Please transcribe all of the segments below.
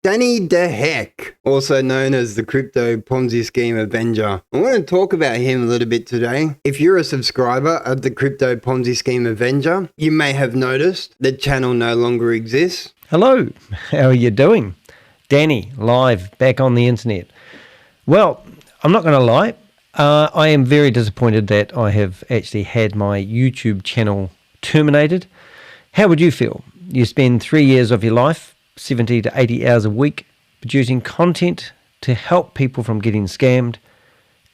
Danny the Heck, also known as the Crypto Ponzi Scheme Avenger. I want to talk about him a little bit today. If you're a subscriber of the Crypto Ponzi Scheme Avenger, you may have noticed the channel no longer exists. Hello, how are you doing? Danny, live, back on the internet. Well, I'm not going to lie. I am very disappointed that I have actually had my YouTube channel terminated. How would you feel? You spend 3 years of your life, 70 to 80 hours a week, producing content to help people from getting scammed,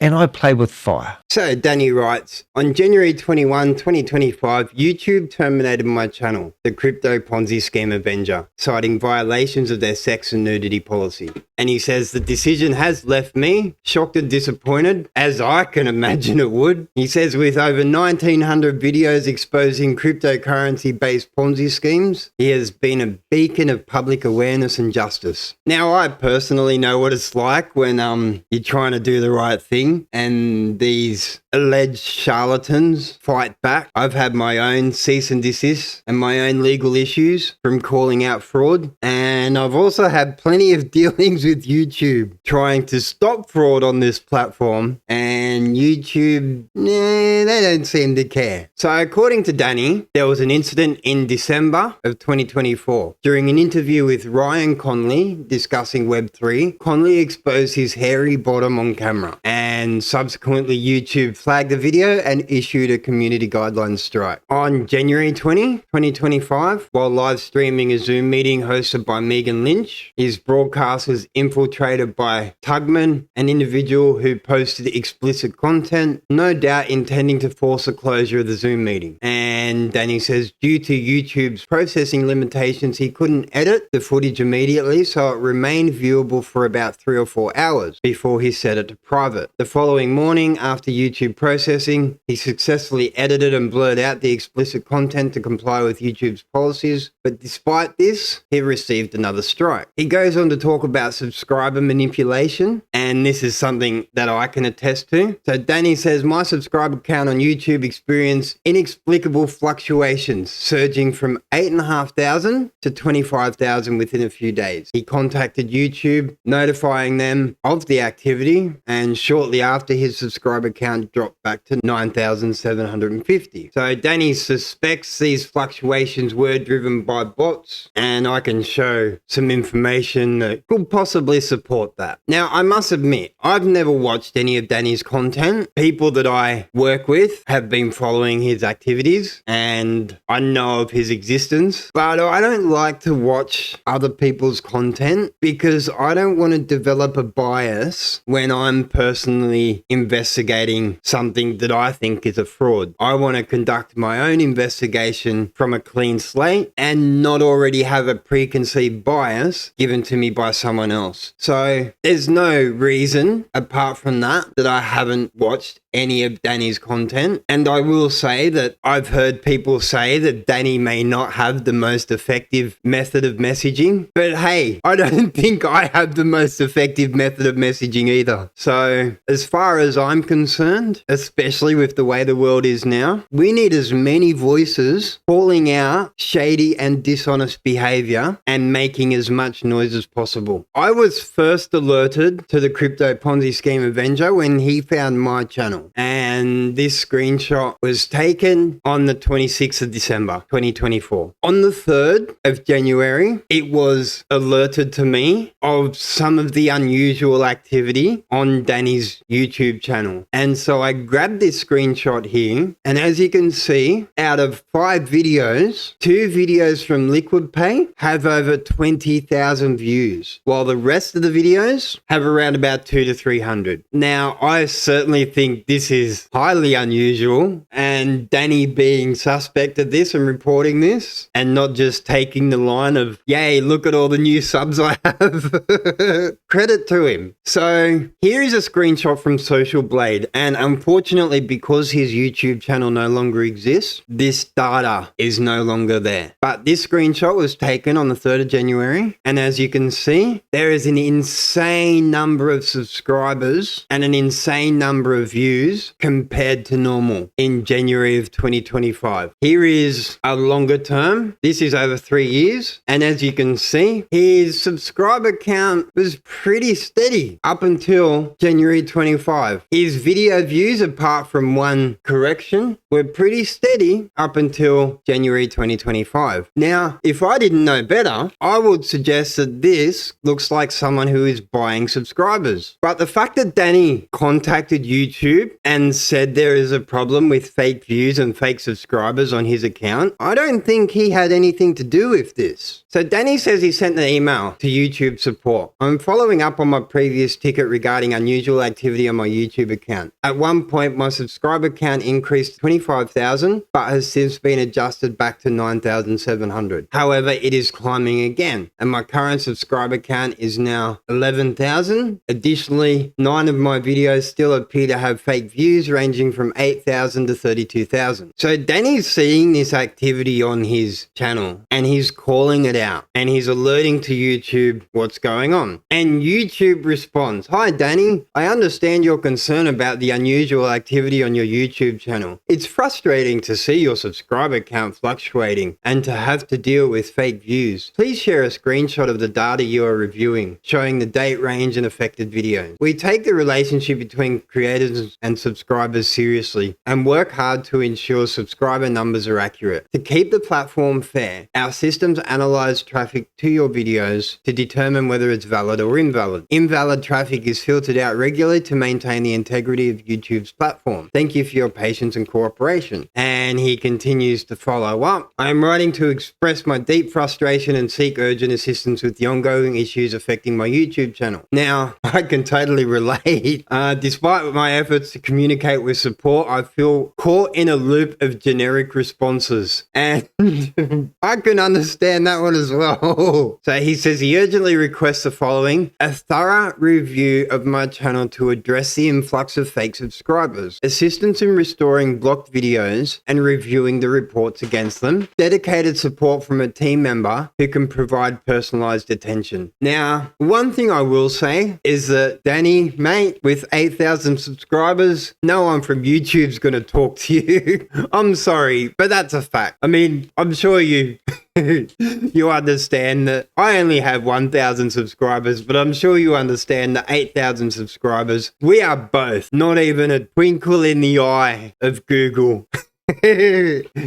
and I play with fire. So Danny writes, on January 21, 2025, YouTube terminated my channel, the Crypto Ponzi Scheme Avenger, citing violations of their sex and nudity policy. And he says the decision has left me shocked and disappointed, as I can imagine it would. He says with over 1,900 videos exposing cryptocurrency-based Ponzi schemes, he has been a beacon of public awareness and justice. Now, I personally know what it's like when you're trying to do the right thing and these alleged charlatans fight back. I've had my own cease and desist and my own legal issues from calling out fraud. And I've also had plenty of dealings with YouTube trying to stop fraud on this platform, and YouTube, they don't seem to care. So according to Danny, there was an incident in December of 2024. During an interview with Ryan Conley discussing Web3, Conley exposed his hairy bottom on camera, and subsequently YouTube flagged the video and issued a community guidelines strike. On January 20, 2025, while live streaming a Zoom meeting hosted by Megan Lynch, his broadcast was infiltrated by Tugman, an individual who posted explicit content, no doubt intending to force a closure of the Zoom meeting. And Danny says due to YouTube's processing limitations, he couldn't edit the footage immediately, so it remained viewable for about 3 or 4 hours before he set it to private. The following morning, after YouTube processing, he successfully edited and blurred out the explicit content to comply with YouTube's policies, but despite this, he received another strike. He goes on to talk about subscriber manipulation, and this is something that I can attest to. So Danny says, my subscriber count on YouTube experienced inexplicable fluctuations, surging from 8,500 to 25,000 within a few days. He contacted YouTube, notifying them of the activity, and shortly after, his subscriber count dropped back to 9,750. So Danny suspects these fluctuations were driven by bots, and I can show some information that could possibly support that. Now, I must admit, I've never watched any of Danny's content. People that I work with have been following his activities, and I know of his existence, but I don't like to watch other people's content because I don't want to develop a bias when I'm personally investigating something that I think is a fraud. I want to conduct my own investigation from a clean slate and not already have a preconceived bias given to me by someone else. So there's no reason apart from that I haven't watched any of Danny's content. And I will say that I've heard people say that Danny may not have the most effective method of messaging, but hey, I don't think I have the most effective method of messaging either. So as far as I'm concerned, especially with the way the world is now, we need as many voices calling out shady and dishonest behavior and making as much noise as possible. I was first alerted to the Crypto Ponzi Scheme Avenger when he found my channel. And this screenshot was taken on the 26th of December, 2024. On the 3rd of January, it was alerted to me of some of the unusual activity on Danny's YouTube channel. And so I grabbed this screenshot here, and as you can see, out of 5 videos, 2 videos from Liquid Pay have over 20,000 views, while the rest of the videos have around about 200 to 300. Now, I certainly think this is highly unusual, and Danny being suspect of this and reporting this, and not just taking the line of, yay, look at all the new subs I have. Credit to him. So here is a screenshot from Social Blade, and unfortunately, because his YouTube channel no longer exists, this data is no longer there. But this screenshot was taken on the 3rd of January, and as you can see, there is an insane number of subscribers and an insane number of views views compared to normal in January of 2025. Here is a longer term. This is over 3 years. And as you can see, his subscriber count was pretty steady up until January 25. His video views, apart from one correction, were pretty steady up until January 2025. Now, if I didn't know better, I would suggest that this looks like someone who is buying subscribers. But the fact that Danny contacted YouTube and said there is a problem with fake views and fake subscribers on his account, I don't think he had anything to do with this. So Danny says he sent an email to YouTube support. I'm following up on my previous ticket regarding unusual activity on my YouTube account. At one point, my subscriber count increased to 25,000, but has since been adjusted back to 9,700. However, it is climbing again, and my current subscriber count is now 11,000. Additionally, 9 of my videos still appear to have fake views ranging from 8,000 to 32,000. So Danny's seeing this activity on his channel and he's calling it out and he's alerting to YouTube what's going on. And YouTube responds, "Hi Danny, I understand your concern about the unusual activity on your YouTube channel. It's frustrating to see your subscriber count fluctuating and to have to deal with fake views. Please share a screenshot of the data you are reviewing, showing the date range and affected videos. We take the relationship between creators and subscribers seriously and work hard to ensure subscriber numbers are accurate. To keep the platform fair, our systems analyze traffic to your videos to determine whether it's valid or invalid. Invalid traffic is filtered out regularly to maintain the integrity of YouTube's platform. Thank you for your patience and cooperation." And he continues to follow up. "I am writing to express my deep frustration and seek urgent assistance with the ongoing issues affecting my YouTube channel." Now, I can totally relate. Despite my efforts to communicate with support, I feel caught in a loop of generic responses. And I can understand that one as well. So he says he urgently requests the following: a thorough review of my channel to address the influx of fake subscribers, assistance in restoring blocked videos and reviewing the reports against them, dedicated support from a team member who can provide personalized attention. Now, one thing I will say is that Danny, mate, with 8,000 subscribers, no one from YouTube's going to talk to you. I'm sorry, but that's a fact. I mean, I'm sure you you understand that I only have 1,000 subscribers, but I'm sure you understand that 8,000 subscribers, we are both not even a twinkle in the eye of Google.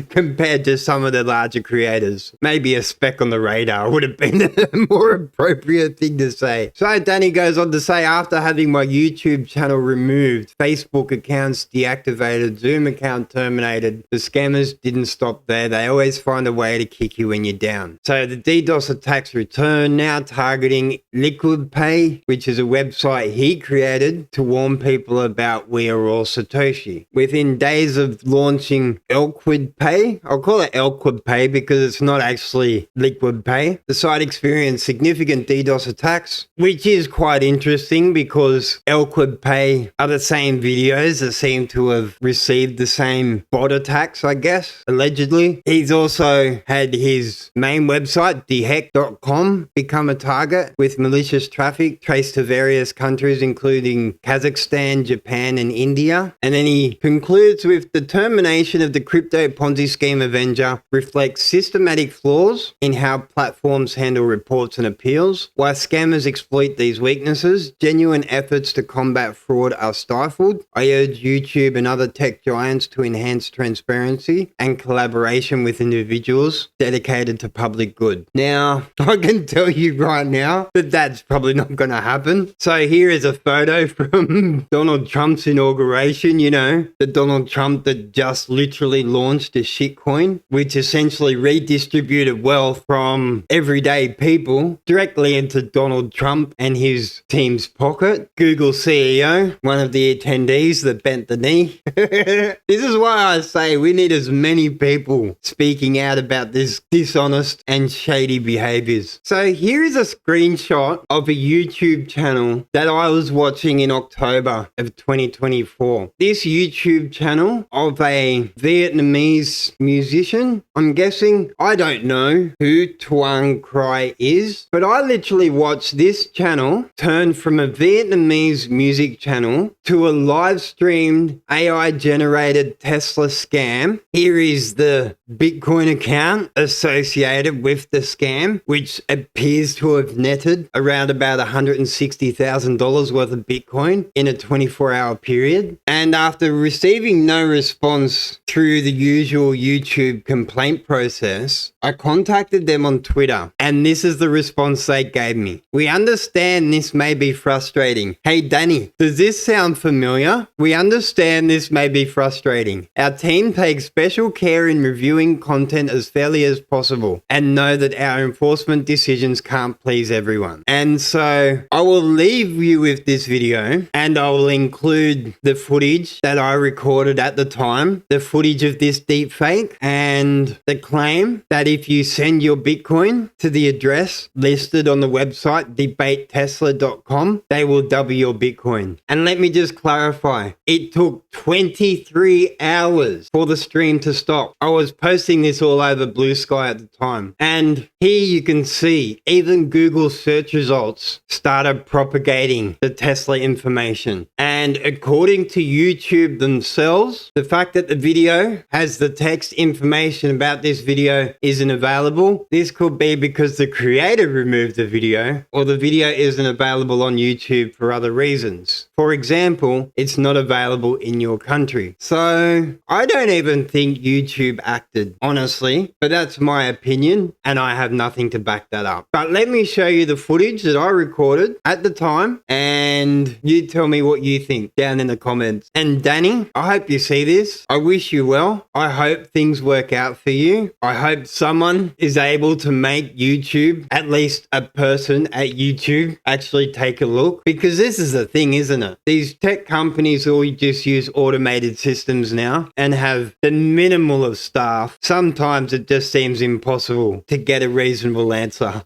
Compared to some of the larger creators. Maybe a speck on the radar would have been a more appropriate thing to say. So Danny goes on to say, after having my YouTube channel removed, Facebook accounts deactivated, Zoom account terminated, the scammers didn't stop there. They always find a way to kick you when you're down. So the DDoS attacks return, now targeting Liquid Pay, which is a website he created to warn people about We Are All Satoshi. Within days of launching Liquid Pay, I'll call it Liquid Pay because it's not actually Liquid Pay, the site experienced significant DDoS attacks, which is quite interesting because Liquid Pay are the same videos that seem to have received the same bot attacks, I guess, allegedly. He's also had his main website, deheck.com, become a target with malicious traffic traced to various countries including Kazakhstan, Japan and India. And then he concludes with the termination of the Crypto Ponzi Scheme Avenger reflects systematic flaws in how platforms handle reports and appeals. While scammers exploit these weaknesses, genuine efforts to combat fraud are stifled. I urge YouTube and other tech giants to enhance transparency and collaboration with individuals dedicated to public good. Now, I can tell you right now that that's probably not going to happen. So here is a photo from Donald Trump's inauguration, you know, the Donald Trump that just literally launched a shitcoin, which essentially redistributed wealth from everyday people directly into Donald Trump and his team's pocket. Google CEO, one of the attendees that bent the knee. This is why I say we need as many people speaking out about this dishonest and shady behaviors. So here is a screenshot of a YouTube channel that I was watching in October of 2024. This YouTube channel of a Vietnamese musician, I'm guessing. I don't know who Tuan Cry is, but I literally watched this channel turn from a Vietnamese music channel to a live streamed AI generated Tesla scam. Here is the Bitcoin account associated with the scam, which appears to have netted around about $160,000 worth of Bitcoin in a 24-hour period. And after receiving no response through the usual YouTube complaint process, I contacted them on Twitter, and this is the response they gave me. We understand this may be frustrating. Hey Danny, does this sound familiar? We understand this may be frustrating. Our team takes special care in reviewing content as fairly as possible and know that our enforcement decisions can't please everyone. And so I will leave you with this video, and I will include the footage that I recorded at the time, the footage of this deepfake, and the claim that if you send your Bitcoin to the address listed on the website debatetesla.com, they will double your Bitcoin. And let me just clarify, it took 23 hours for the stream to stop. I was posting this all over Blue Sky at the time. And here you can see even Google search results started propagating the Tesla information. And according to YouTube themselves, the fact that the video has the text information about this video isn't available. This could be because the creator removed the video, or the video isn't available on YouTube for other reasons. For example, it's not available in your country. So I don't even think YouTube acted, honestly, but that's my opinion and I have nothing to back that up. But let me show you the footage that I recorded at the time and you tell me what you think down in the comments. And Danny, I hope you see this. I wish you well. I hope things work out for you. I hope someone is able to make YouTube, at least a person at YouTube, actually take a look, because this is the thing, isn't it? These tech companies all just use automated systems now and have the minimal of staff. Sometimes it just seems impossible to get a reasonable answer.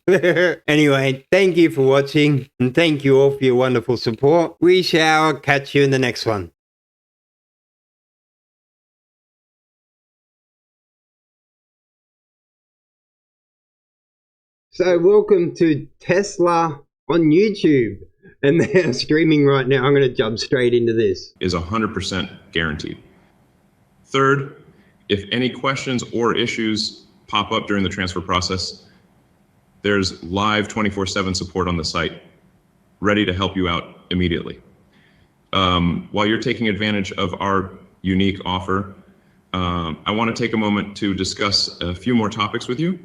Anyway, thank you for watching and thank you all for your wonderful support. We shall catch you in the next one. So welcome to Tesla on YouTube, and they're streaming right now. I'm going to jump straight into this. Is 100% guaranteed. Third, if any questions or issues pop up during the transfer process, there's live 24/7 support on the site, ready to help you out immediately. While you're taking advantage of our unique offer, I want to take a moment to discuss a few more topics with you.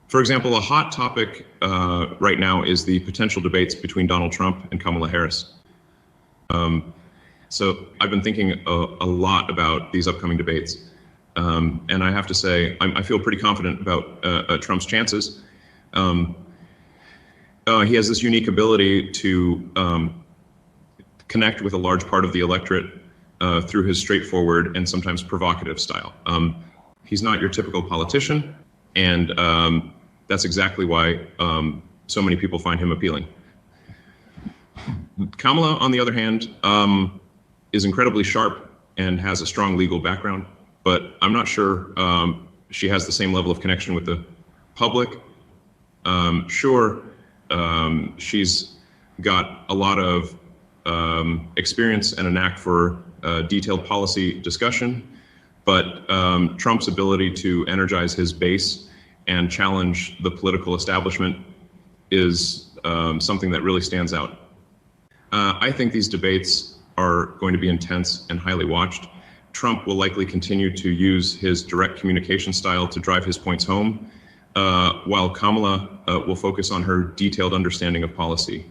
For example, a hot topic right now is the potential debates between Donald Trump and Kamala Harris. So I've been thinking a lot about these upcoming debates. And I have to say, I feel pretty confident about Trump's chances. He has this unique ability to connect with a large part of the electorate through his straightforward and sometimes provocative style. He's not your typical politician, and that's exactly why so many people find him appealing. Kamala, on the other hand, is incredibly sharp and has a strong legal background, but I'm not sure she has the same level of connection with the public. Sure, she's got a lot of experience and a knack for detailed policy discussion, but Trump's ability to energize his base and challenge the political establishment is something that really stands out. I think these debates are going to be intense and highly watched. Trump will likely continue to use his direct communication style to drive his points home, while Kamala will focus on her detailed understanding of policy.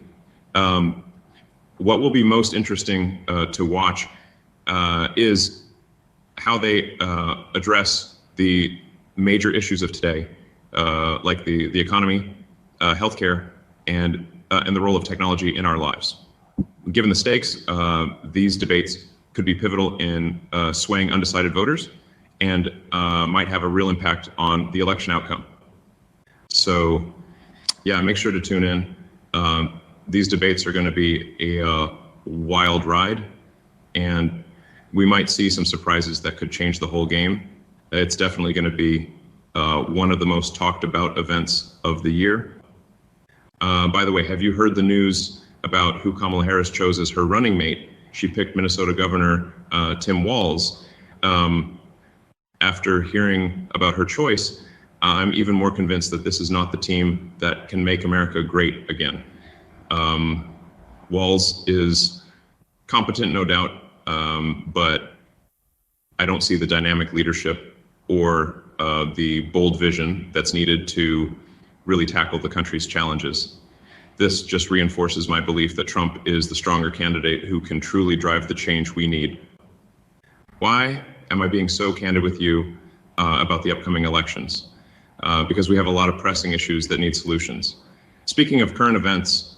What will be most interesting to watch is how they address the major issues of today, like the economy, healthcare, and the role of technology in our lives. Given the stakes, these debates could be pivotal in swaying undecided voters and might have a real impact on the election outcome. So, yeah, make sure to tune in. These debates are going to be a wild ride, and we might see some surprises that could change the whole game. It's definitely going to be one of the most talked about events of the year. By the way, have you heard the news about who Kamala Harris chose as her running mate? She picked Minnesota Governor Tim Walz. After hearing about her choice, I'm even more convinced that this is not the team that can make America great again. Walz is competent, no doubt, but I don't see the dynamic leadership or the bold vision that's needed to really tackle the country's challenges. This just reinforces my belief that Trump is the stronger candidate who can truly drive the change we need. Why am I being so candid with you about the upcoming elections? Because we have a lot of pressing issues that need solutions. Speaking of current events,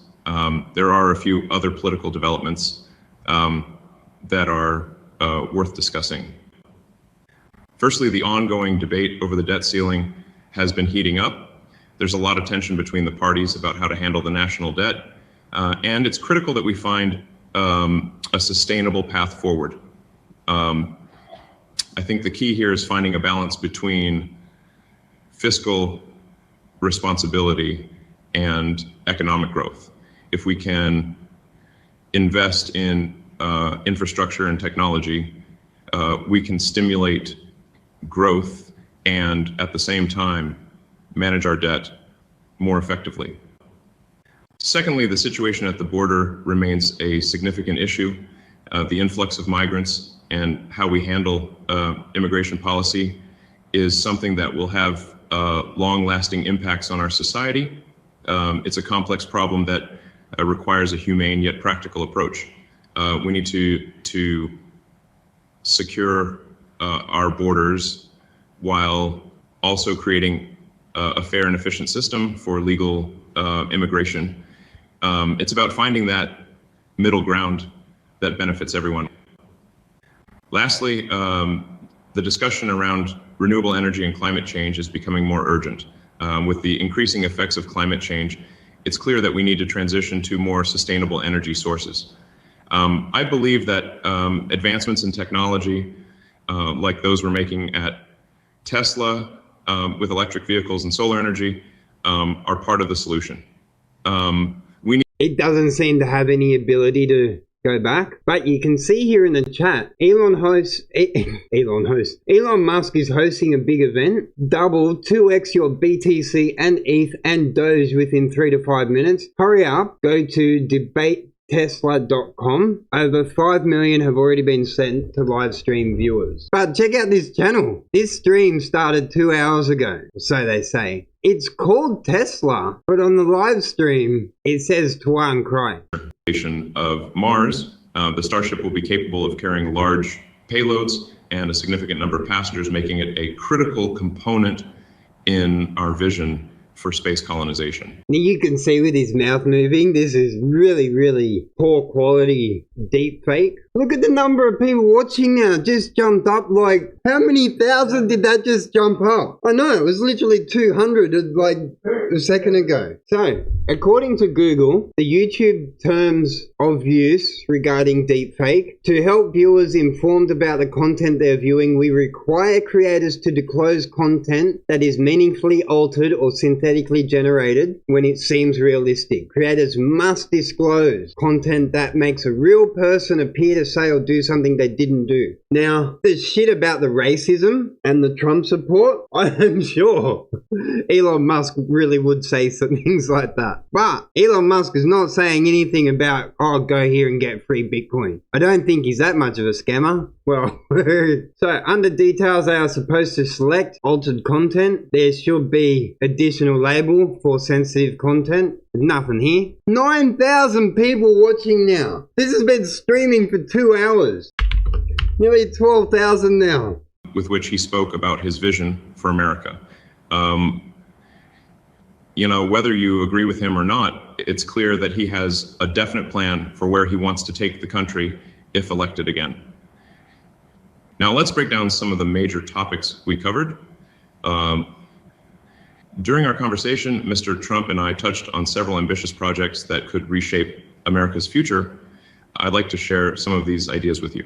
there are a few other political developments that are worth discussing. Firstly, the ongoing debate over the debt ceiling has been heating up. There's a lot of tension between the parties about how to handle the national debt, and it's critical that we find a sustainable path forward. I think the key here is finding a balance between fiscal responsibility and economic growth. If we can invest in infrastructure and technology, we can stimulate growth and at the same time manage our debt more effectively. Secondly, the situation at the border remains a significant issue. The influx of migrants and how we handle immigration policy is something that will have long-lasting impacts on our society. It's a complex problem that requires a humane yet practical approach. We need to secure our borders while also creating a fair and efficient system for legal immigration. It's about finding that middle ground that benefits everyone. Lastly, the discussion around renewable energy and climate change is becoming more urgent. With the increasing effects of climate change, it's clear that we need to transition to more sustainable energy sources. I believe that advancements in technology, like those we're making at Tesla with electric vehicles and solar energy, are part of the solution. It doesn't seem to have any ability to go back, but you can see here in the chat, Elon Musk is hosting a big event. Double, 2x your BTC and ETH and Doge within 3 to 5 minutes. Hurry up, go to debatetesla.com. Over 5 million have already been sent to live stream viewers. But check out this channel. This stream started 2 hours ago, so they say. It's called Tesla, but on the live stream, it says Tuan Cry. Of Mars, the Starship will be capable of carrying large payloads and a significant number of passengers, making it a critical component in our vision for space colonization. You can see with his mouth moving, this is really, really poor quality deep fake. Look at the number of people watching now. Just jumped up like, how many thousand did that just jump up? I know, it was literally 200 like a second ago. So, according to Google, the YouTube terms of use regarding deepfake, to help viewers informed about the content they're viewing, we require creators to disclose content that is meaningfully altered or synthetically generated when it seems realistic. Creators must disclose content that makes a real person appear to say or do something they didn't do. Now, the shit about the racism and the Trump support, I am sure Elon Musk really would say some things like that. But Elon Musk is not saying anything about, oh, go here and get free Bitcoin. I don't think he's that much of a scammer. Well, so under details, they are supposed to select altered content. There should be additional label for sensitive content. There's nothing here. 9,000 people watching now. This has been streaming for 2 hours. Nearly 12,000 now. With which he spoke about his vision for America. You know, whether you agree with him or not, it's clear that he has a definite plan for where he wants to take the country if elected again. Now let's break down some of the major topics we covered. During our conversation, Mr. Trump and I touched on several ambitious projects that could reshape America's future. I'd like to share some of these ideas with you.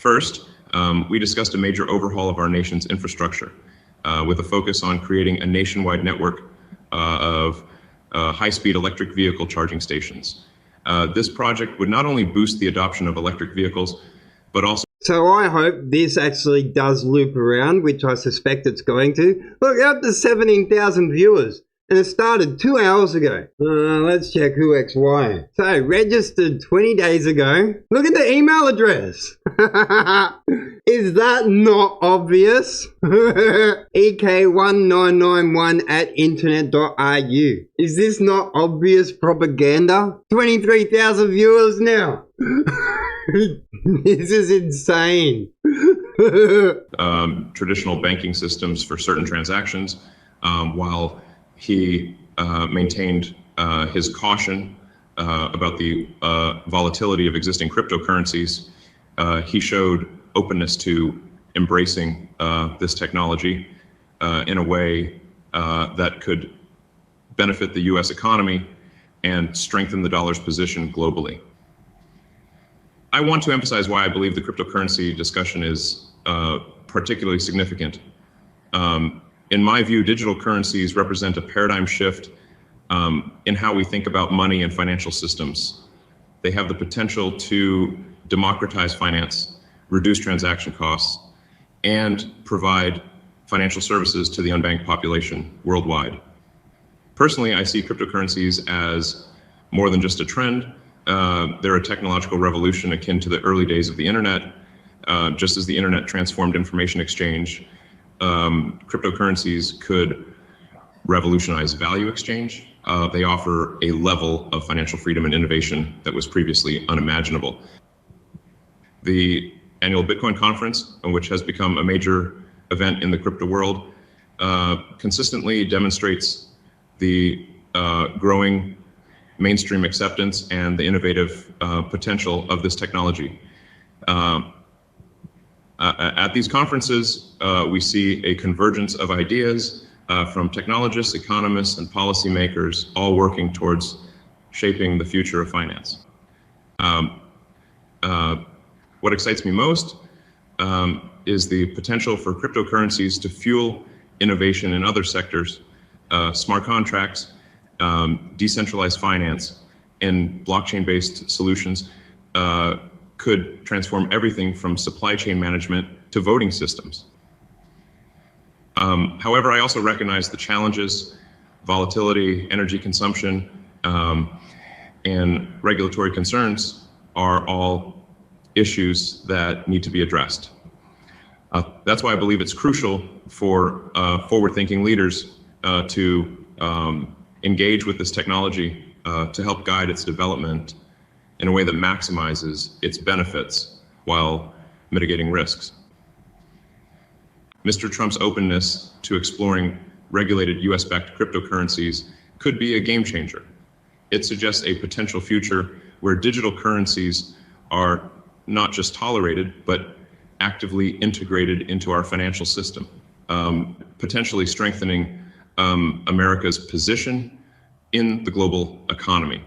First, we discussed a major overhaul of our nation's infrastructure with a focus on creating a nationwide network of high-speed electric vehicle charging stations. This project would not only boost the adoption of electric vehicles, but also... So I hope this actually does loop around, which I suspect it's going to. Look, up to 17,000 viewers. And it started 2 hours ago. Let's check who XY. So, registered 20 days ago. Look at the email address. Is that not obvious? ek1991@internet.ru. Is this not obvious propaganda? 23,000 viewers now. This is insane. Traditional banking systems for certain transactions, while he maintained his caution about the volatility of existing cryptocurrencies. He showed openness to embracing this technology in a way that could benefit the US economy and strengthen the dollar's position globally. I want to emphasize why I believe the cryptocurrency discussion is particularly significant. In my view, digital currencies represent a paradigm shift in how we think about money and financial systems. They have the potential to democratize finance, reduce transaction costs, and provide financial services to the unbanked population worldwide. Personally, I see cryptocurrencies as more than just a trend. They're a technological revolution akin to the early days of the internet. Just as the internet transformed information exchange, cryptocurrencies could revolutionize value exchange. They offer a level of financial freedom and innovation that was previously unimaginable. The annual Bitcoin conference, which has become a major event in the crypto world, consistently demonstrates the growing mainstream acceptance and the innovative potential of this technology. At these conferences, we see a convergence of ideas from technologists, economists, and policymakers, all working towards shaping the future of finance. What excites me most is the potential for cryptocurrencies to fuel innovation in other sectors. Smart contracts, decentralized finance, and blockchain-based solutions could transform everything from supply chain management to voting systems. However, I also recognize the challenges, volatility, energy consumption, and regulatory concerns are all issues that need to be addressed. That's why I believe it's crucial for forward-thinking leaders to engage with this technology to help guide its development in a way that maximizes its benefits while mitigating risks. Mr. Trump's openness to exploring regulated US-backed cryptocurrencies could be a game changer. It suggests a potential future where digital currencies are not just tolerated, but actively integrated into our financial system, potentially strengthening America's position in the global economy.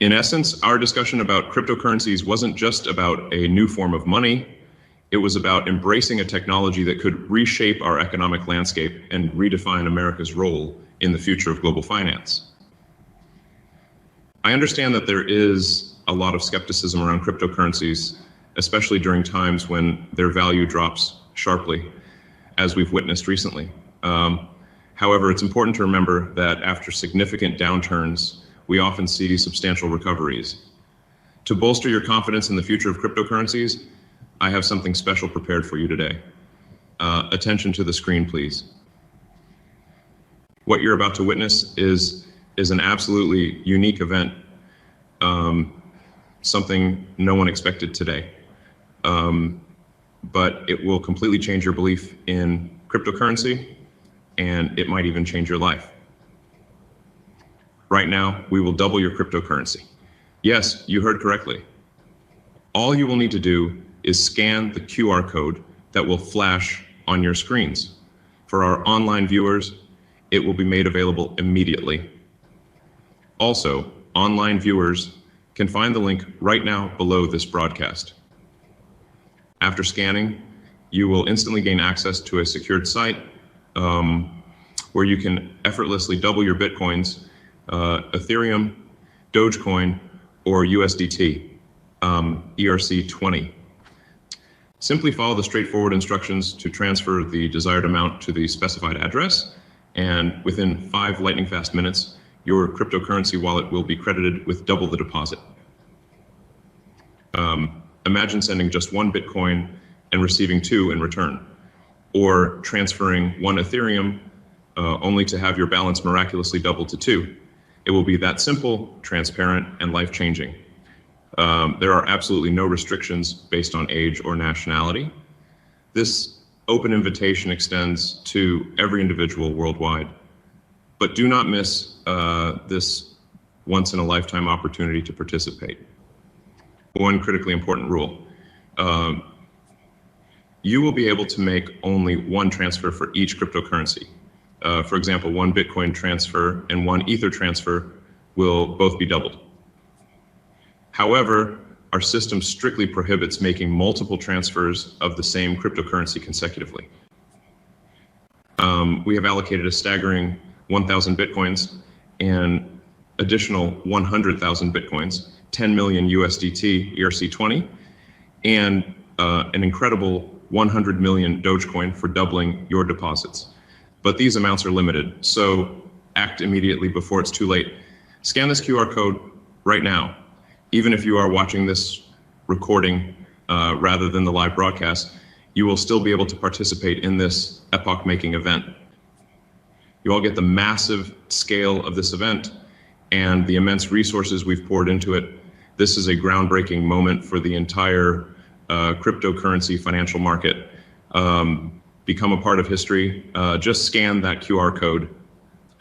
In essence, our discussion about cryptocurrencies wasn't just about a new form of money. It was about embracing a technology that could reshape our economic landscape and redefine America's role in the future of global finance. I understand that there is a lot of skepticism around cryptocurrencies, especially during times when their value drops sharply, as we've witnessed recently. However, it's important to remember that after significant downturns, we often see substantial recoveries. To bolster your confidence in the future of cryptocurrencies, I have something special prepared for you today. Attention to the screen, please. What you're about to witness is an absolutely unique event, something no one expected today. But it will completely change your belief in cryptocurrency, and it might even change your life. Right now, we will double your cryptocurrency. Yes, you heard correctly. All you will need to do is scan the QR code that will flash on your screens. For our online viewers, it will be made available immediately. Also, online viewers can find the link right now below this broadcast. After scanning, you will instantly gain access to a secured site where you can effortlessly double your Bitcoins, Ethereum, Dogecoin, or USDT, ERC20. Simply follow the straightforward instructions to transfer the desired amount to the specified address, and within 5 lightning-fast minutes, your cryptocurrency wallet will be credited with double the deposit. Imagine sending just 1 Bitcoin and receiving 2 in return, or transferring 1 Ethereum only to have your balance miraculously double to 2. It will be that simple, transparent, and life-changing. There are absolutely no restrictions based on age or nationality. This open invitation extends to every individual worldwide. But do not miss this once-in-a-lifetime opportunity to participate. One critically important rule. You will be able to make only 1 transfer for each cryptocurrency. For example, 1 Bitcoin transfer and 1 Ether transfer will both be doubled. However, our system strictly prohibits making multiple transfers of the same cryptocurrency consecutively. We have allocated a staggering 1,000 Bitcoins and additional 100,000 Bitcoins, 10 million USDT ERC20, and an incredible 100 million Dogecoin for doubling your deposits. But these amounts are limited, so act immediately before it's too late. Scan this QR code right now. Even if you are watching this recording rather than the live broadcast, you will still be able to participate in this epoch-making event. You all get the massive scale of this event and the immense resources we've poured into it. This is a groundbreaking moment for the entire cryptocurrency financial market. Become a part of history. Just scan that QR code.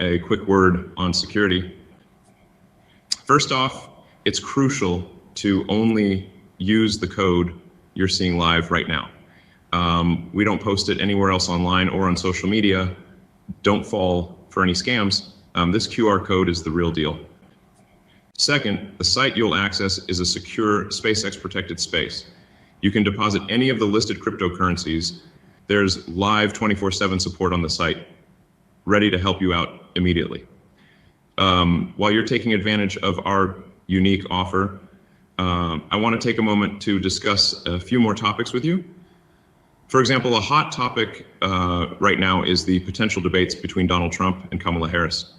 A quick word on security. First off, it's crucial to only use the code you're seeing live right now. We don't post it anywhere else online or on social media. Don't fall for any scams. This QR code is the real deal. Second, the site you'll access is a secure SpaceX protected space. You can deposit any of the listed cryptocurrencies. There's live 24/7 support on the site, ready to help you out immediately. While you're taking advantage of our unique offer, I want to take a moment to discuss a few more topics with you. For example, a hot topic right now is the potential debates between Donald Trump and Kamala Harris.